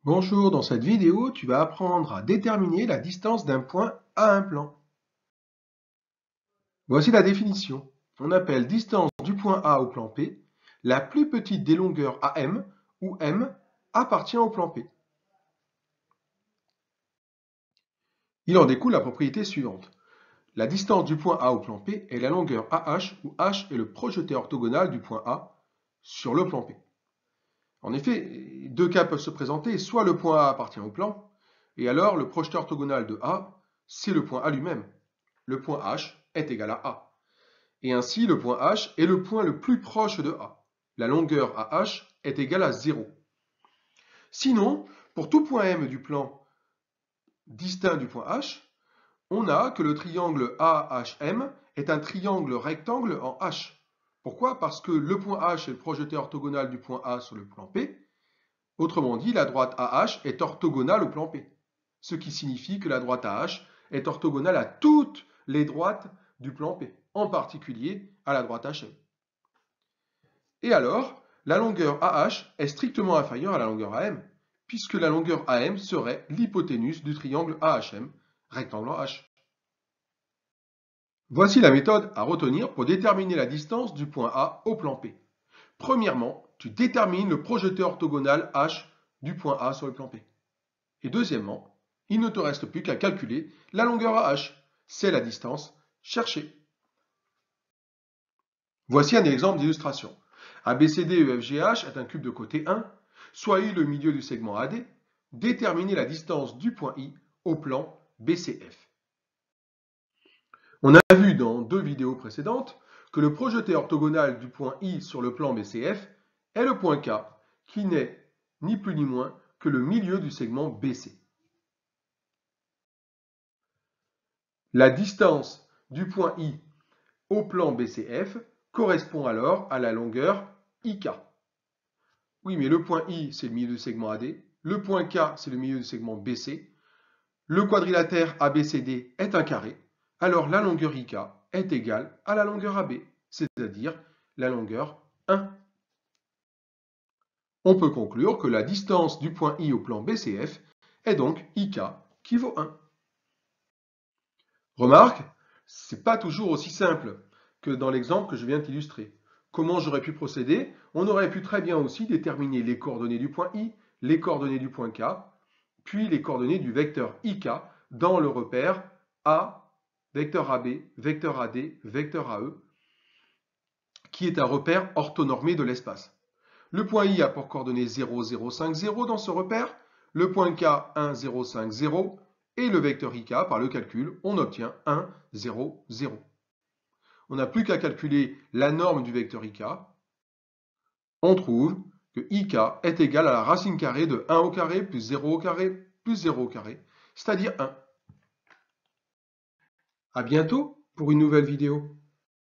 Bonjour, dans cette vidéo, tu vas apprendre à déterminer la distance d'un point à un plan. Voici la définition. On appelle distance du point A au plan P la plus petite des longueurs AM où M appartient au plan P. Il en découle la propriété suivante. La distance du point A au plan P est la longueur AH où H est le projeté orthogonal du point A sur le plan P. En effet, deux cas peuvent se présenter, soit le point A appartient au plan, et alors le projeté orthogonal de A, c'est le point A lui-même. Le point H est égal à A. Et ainsi, le point H est le point le plus proche de A. La longueur AH est égale à 0. Sinon, pour tout point M du plan distinct du point H, on a que le triangle AHM est un triangle rectangle en H. Pourquoi? Parce que le point H est le projeté orthogonal du point A sur le plan P. Autrement dit, la droite AH est orthogonale au plan P. Ce qui signifie que la droite AH est orthogonale à toutes les droites du plan P, en particulier à la droite HM. Et alors, la longueur AH est strictement inférieure à la longueur AM, puisque la longueur AM serait l'hypoténuse du triangle AHM, rectangle en H. Voici la méthode à retenir pour déterminer la distance du point A au plan P. Premièrement, tu détermines le projeté orthogonal H du point A sur le plan P. Et deuxièmement, il ne te reste plus qu'à calculer la longueur AH. C'est la distance cherchée. Voici un exemple d'illustration. ABCDEFGH est un cube de côté 1. Soit I le milieu du segment AD. Déterminez la distance du point I au plan BCF. On a vu dans deux vidéos précédentes que le projeté orthogonal du point I sur le plan BCF est le point K, qui n'est ni plus ni moins que le milieu du segment BC. La distance du point I au plan BCF correspond alors à la longueur IK. Oui, mais le point I, c'est le milieu du segment AD. Le point K, c'est le milieu du segment BC. Le quadrilatère ABCD est un carré. Alors la longueur IK est égale à la longueur AB, c'est-à-dire la longueur 1. On peut conclure que la distance du point I au plan BCF est donc IK qui vaut 1. Remarque, ce n'est pas toujours aussi simple que dans l'exemple que je viens d'illustrer. Comment j'aurais pu procéder? On aurait pu très bien aussi déterminer les coordonnées du point I, les coordonnées du point K, puis les coordonnées du vecteur IK dans le repère A, vecteur AB, vecteur AD, vecteur AE, qui est un repère orthonormé de l'espace. Le point I a pour coordonnées 0, 0, 5, 0 dans ce repère, le point K 1, 0, 5, 0, et le vecteur IK, par le calcul, on obtient 1, 0, 0. On n'a plus qu'à calculer la norme du vecteur IK. On trouve que IK est égal à la racine carrée de 1 au carré plus 0 au carré plus 0 au carré, c'est-à-dire 1. À bientôt pour une nouvelle vidéo.